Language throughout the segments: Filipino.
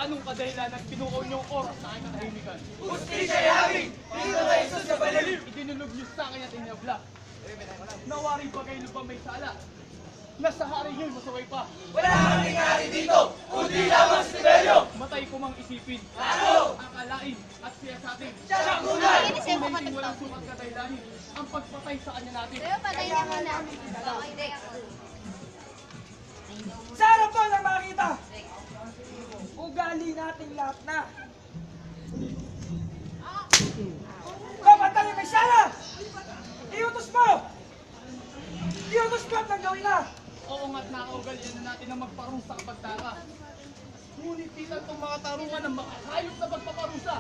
Anong kadahilan at pinukaw niyo ang oras sa aking katahimikan? Hustisya yawi! Dito na Jesus sa baliw! Idinulog niyo sa akin at inyabla. Nawari ba kayo ba may sala? Nasa hari niyo'y masaway pa. Wala kaming hari dito, kundi lamang si Tiberio! Matay ko mang isipin. Ano? Akalain at siyasatin. Siya ang tunay! Unahin walang sukat kadahilanin ang pagpatay sa kanya natin. Pero patay na muna. Okay. Sa harap ko na makita! Ugali natin lahat na! Kapatay may sala! Iutos mo! Iutos mo at nang gawin na! Oo nga't nakaugalian na natin ang magparusa kapag tara. Ngunit titan itong mga tarungan ng makakayot na pagpaparusa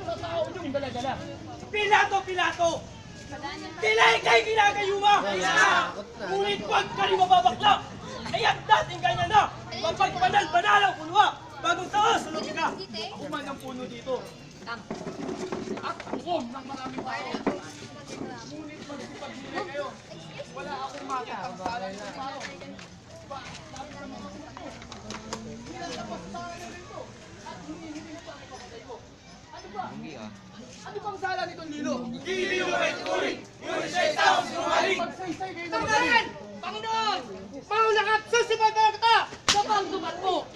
sa tao niyong daladala. Pilato! Pilato! Tila ika'y ginagayuma! Ngunit huwag ka rin mababakla! Kaya't dating ganyan na! Mapagbanal-banal ang kulwa! Bagong taos, sunod ka! Ako man ang puno dito. At hukom ng maraming tao. Ngunit magsipag-huli kayo. Wala akong makitang sala ng tao. Sabi sa mga puno, nilalabas sa akin rito. At humihingi na pa ang ipapatay ko. Ano ba? Ano bang sala nitong Lilo? Hindi mo may turing! Yun siya'y taong sinungaling! Magsaysay kayo ng Tanggalan! Panginoon! Mauna ka! Susipag na kita! Sa pangdumat mo!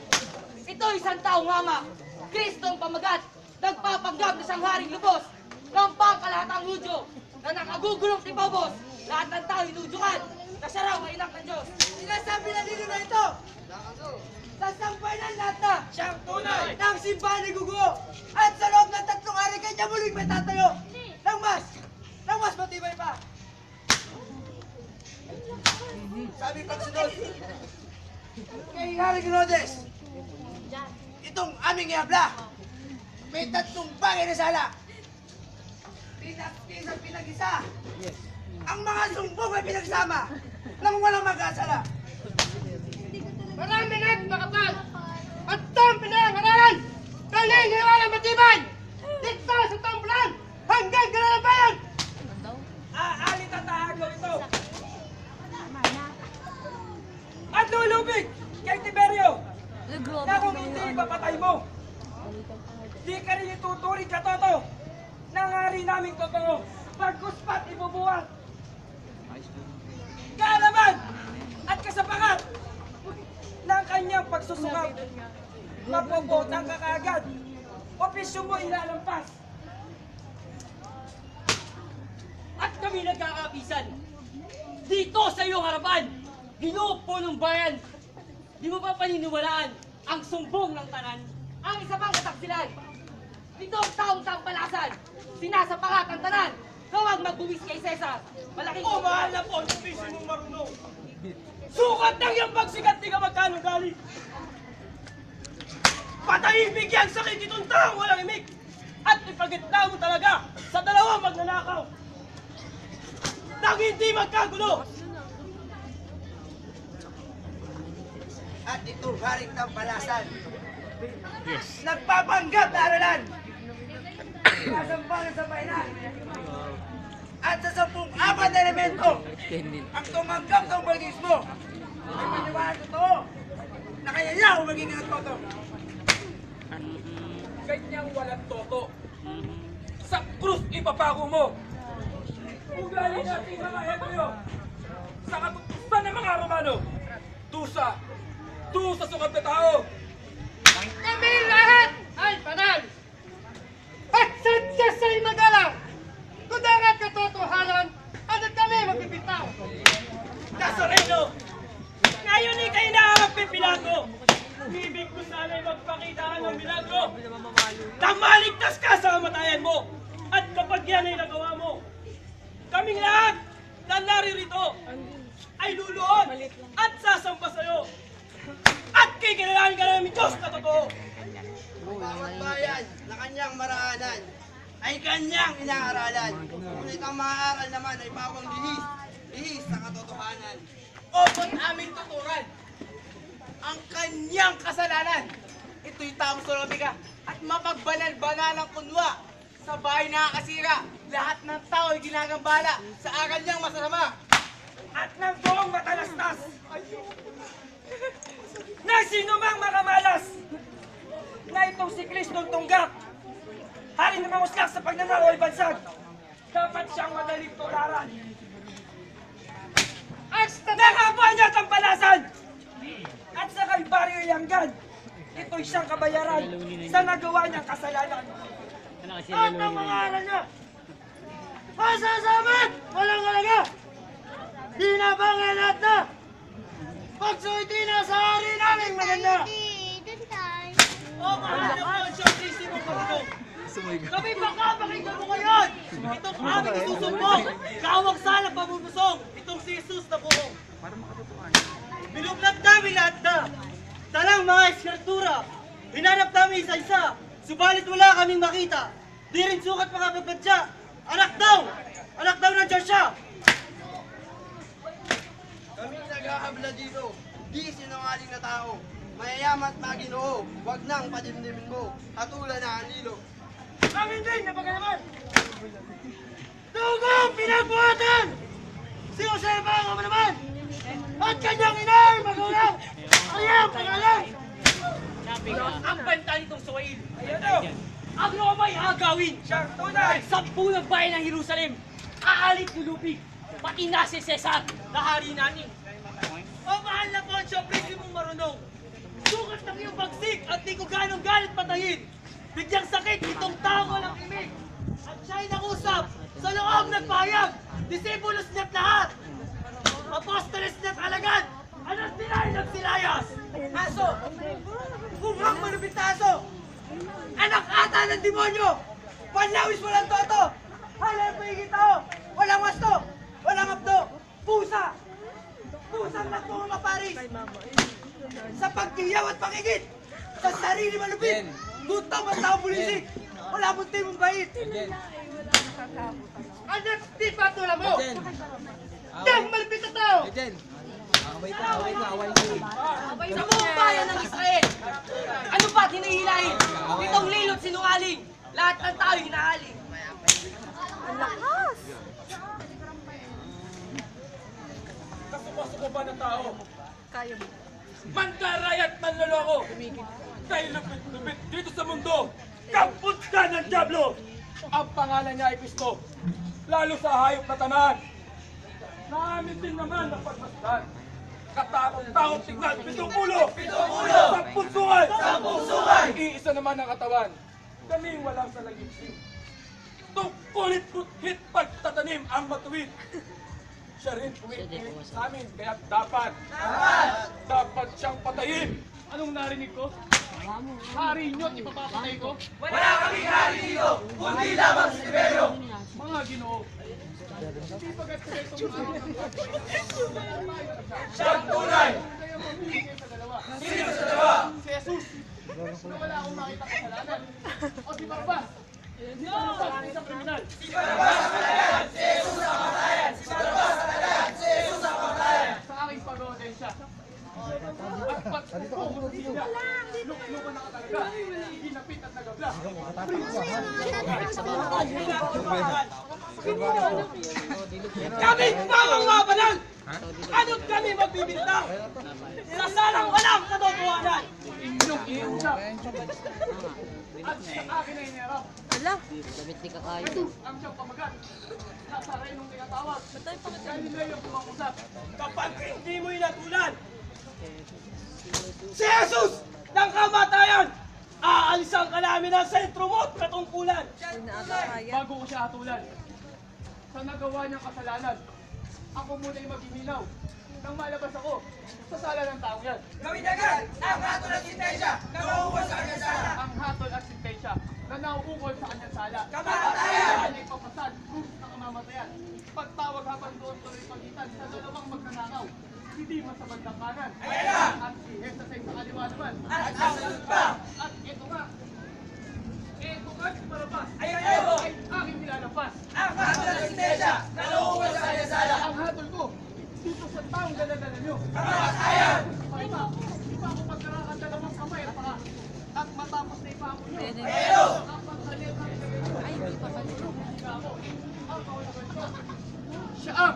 Ito isang taong hanga! Kristong pamagat! Nagpapanggap na siyang haring lubos! Ng pangkalahatang Hudyo! Na nakagugulong tibabos! Lahat ng tao inudyukan! Na siya raw ay anak ng Diyos! Sinasabi na nilo na ito! Sasampay ng lahat na! Siyang tunay! Ng simbahan ni Gugo! At sa loob ng 3 araw kay niya muling may tatayo! Nang mas matibay pa! Sabi pagsunod! Kay Haring Herodes! Itong aming ihabla! May 3 bagay na sala! Pinag-isa! Ang mga sumbong ay pinagsama! Nang walang mag-asala! Marami na makapal! At itong pinangaralan! Kaliniwalang matibay! Dito sa tambulan! Hanggang galalabayan! Aalit at ahagaw ito! At lulubig kay Tiberio na kung hindi ipapatay mo, di ka rin ituturing katoto ng hari naming totoo pagkus pat ibubuhat. Kaalaman at kasapangat ng kanyang pagsusukap, mapuputang ka kaagad, opisyo mo ilalampas. At kami nagkakapisan! Dito sa iyong harapan! Ginupo ng bayan! Di mo pa paniniwalaan ang sumbong ng tanan? Ang isa pang kasaksilan! Itong taong tampalasan! Sinasapangat ang tanan! Huwag magbuwis kay Cesar! Malaking O mahal na po, opisyo mong marunong. Sukat ng iyong pagsikat, di ka magkano galing. Patahimik yan sakit itong taong walang imik. At ipagitna mo talaga sa dalawang magnanakaw. Nang hindi magkagulo. At itong haring tampalasan. Nagpapanggap na aralan. Kasampangan sa bayanan. At sa 14 na elemento, ang tumanggap ng bautismo ay paniwalaan totoo na kaya niya ako maging ang toto. Ganyang walang toto. Sa krus ipapako mo. Ugali natin mga Hebreo sa katutusan ng mga Romano. Tusa sukat na tao. Kami lahat ay panal! At sadyas ay magalang! Kudangat katotohanan at kami mapipitaw! Nazareno! Ngayon ika'y naharap kay Pilato. Ibig ko sana'y magpakita ka ng milagro. Nang maligtas ka sa kamatayan mo. At kapag yan ay nagawa mo, kaming lahat na naririto ay luluhod at sasamba sa'yo. At kikilalaan ka namin Diyos na totoo. Bawat bayan na kanyang maraanan ay kanyang inaaralan. Ngunit ang mga aral naman ay bawang lihis sa katotohanan. Opat aming tuturan ang kanyang kasalanan. Ito'y taong sulabika at mapagbanal-banal ang kunwa. Sa bahay nakakasira, lahat ng tao ay ginagambala sa aral niyang masasama. At ng buong matalastas. Na sino mang makamalas na itong si Kristong Tunggak, hari ng mga uslak sa pagnanakaw ay bansag, dapat siyang madaling tularan. At nakapa niya ang palasan! At sa Kalbaryo Yanggan, ito'y siyang kabayaran sa nagawa niyang kasalanan. At ang mga aral niya, masasamat! Walang halaga! Di na bangin lahat na! Pagsuiti na sa hari naming maganda! O mahal na po siya, Kristi mong marunong! Kami pakapakinggan mo ngayon! Itong aming isusumbong! Kawag sana pamubusong! Itong si Jesus na buong! Binublat namin lahat na! Talang mga eskartura! Hinanap namin isa-isa! Subalit wala kaming makita! Di rin sukat makapagpad siya! Anak daw! Anak daw ng Diyos siya! Kami naghahabla dito, di sinungaling na tao. Mayayaman at maginoo, wag nang padimdimin mo, hatulan na ang lilo. Amin din, napagalaman! Tugong pinagbuhatan! Si Josefa ang ama naman! At kanyang inay, magulang! Ayang pangalan! Ang banta nitong Suwail! Ayan o! Ang Roma'y agawin! Siyang tunay! Sampu ng bayan ng Jerusalem! Aalit lulupig! Pati na si Cesar na hari namin! O mahal na Poncio, Presi mong marunong! Sukat ng iyong bagsik at di ko ganong galit patayin! Bigyang sakit itong tao walang imig! At siya'y nakusap sa loob ng pahayag! Disipulos niya't lahat! Apostoles niya't alagad! Anong silay ng silayas? Aso! Bungang manupit na aso! Anak ata ng demonyo! Panlawis walang toto! Halay paigit tao! Walang wasto! Walang abdo! Pusa! Pusang nagtungo maparis! Sa pagkiyaw at pangigit! Sa sarili malupit! Gutom at tao pulisik! Wala mong timong bait! Anak, di pa tula mo! Diyang malupit na tao! Sa buong bayan ng Israel, ano ba't hinihilahin? Itong lilot sinungaling, lahat ng tao hinahaling. Kasuko ba ng tao? Mandaray at manloloko! Kay lupit-lupit dito sa mundo! Kamput ka ng Diablo! Ang pangalan niya ay Kristo, lalo sa hayop na tanan. Naamin din naman ng pagmasdan. Katakot-takot tignan, 7 ulo! 10 sungay! 10 sungay! Iisa naman ang katawan. Kami walang salagipsing. Itong kulit-kuthit pagtatanim ang matuwid. Siya rin pumipilit sa amin, kaya dapat siyang patayin. Anong narinig ko? Hari niyo at ipapapatay ko? Wala kaming hari dito, kundi lamang si Tiberio! Mga Ginoo, hindi bagat sa itong Siyang tunay! kaya mamimigay sa dalawa. Sino sa dalawa? Si Jesus, na wala akong makita kasalanan. O si Barbas, si Barbas ang isang kriminal. Si Barabas sa kalayan! Si Jesus ang kamatayan! Si Barabas sa kalayan! Si Jesus ang kamatayan! Sa aking pag-oden siya. At pag-uulog niya, luk-lukan na katalaga, ginapit at nagabla. Kami pamang mga banal! Ano't kami magbibintang? Sa salang walang katotohanan! Inyong iulap. At sa akin ay inirap. Jesus ang siyang pamagat. Nasa reynong tinatawag. Galileo kumangusap. Kapag hindi mo inatulan, si Jesus ng kamatayan! Aalisan ka namin ang sentro mo at katungkulan! Bago ko siya hatulan, sa nagawa niyang kasalanan, ako muna'y maghihinaw nang malabas ako sa sala ng taong yan. Gawin agad ang hatol at sintensya na mauukol sa kanyang sala! Ang hatol at sintensya na nauukol sa kanyang sala. Kamatayan! Ang ipapasad sa kamamatayan. Pagtawag habang doon tuloy pagitan sa dalawang magnanakaw. Hindi man sa bandang kanan. Ayan na! At si Jesus ay sa kaliwa naman. At ang sunod pa! At ito nga si Barabas Ayan ay na! aking nilalampas. Ang hatol at sintensya na mauukol sa kanyang sala! Ang hatol ko dito sa taong dala-dala nyo. Kamatayan! Di pa ako magkarakan dalawang kamay at paa. At matapos na ipamon nyo. Pero! Ang pagsalit ng ay, hindi pa ako. Ang kawalan ko. Siya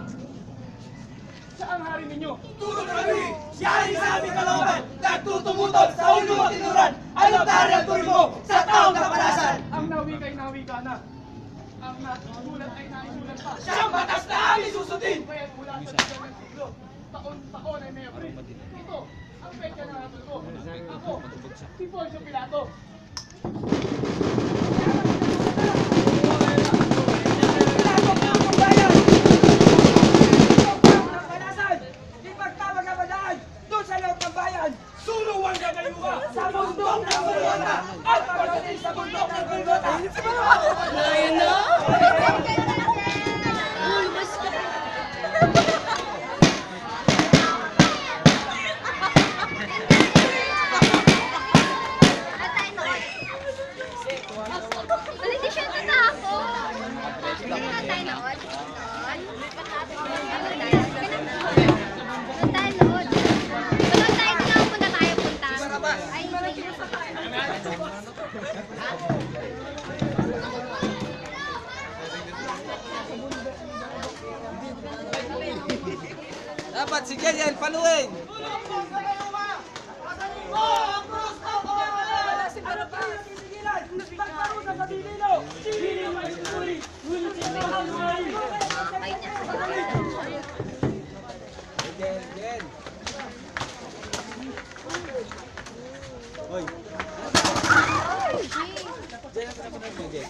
ang hari ninyo. Tutol kami! Siya rin sa aming kalooban! Nagtutumutot sa ulo at tinuran! Ano maaari ang tuloy mo sa taong kapalasan. Ang nawi kay nawi ka na. Ang nagulat ay naisulat pa. Siyang batas na aming susundin. Kaya't mula sa ligaw ng siglo, taon-taon ay may abril. Ito, ang petsa na napal ko. Ako, si Poncio Pilato. Suluwan ka kayo ka sa bundok ng Golgota at pagdating sa bundok ng Golgota. Ayun na. Ulbos ka. Politician ka na ako. Hindi na tayo noon. Lipat natin. Doon tayo noon. Doon tayo na punta tayo punta. Ay, Dapat si Jelian paluin. Jel. Hoy. oh, gee. Jel, apa nak Jel?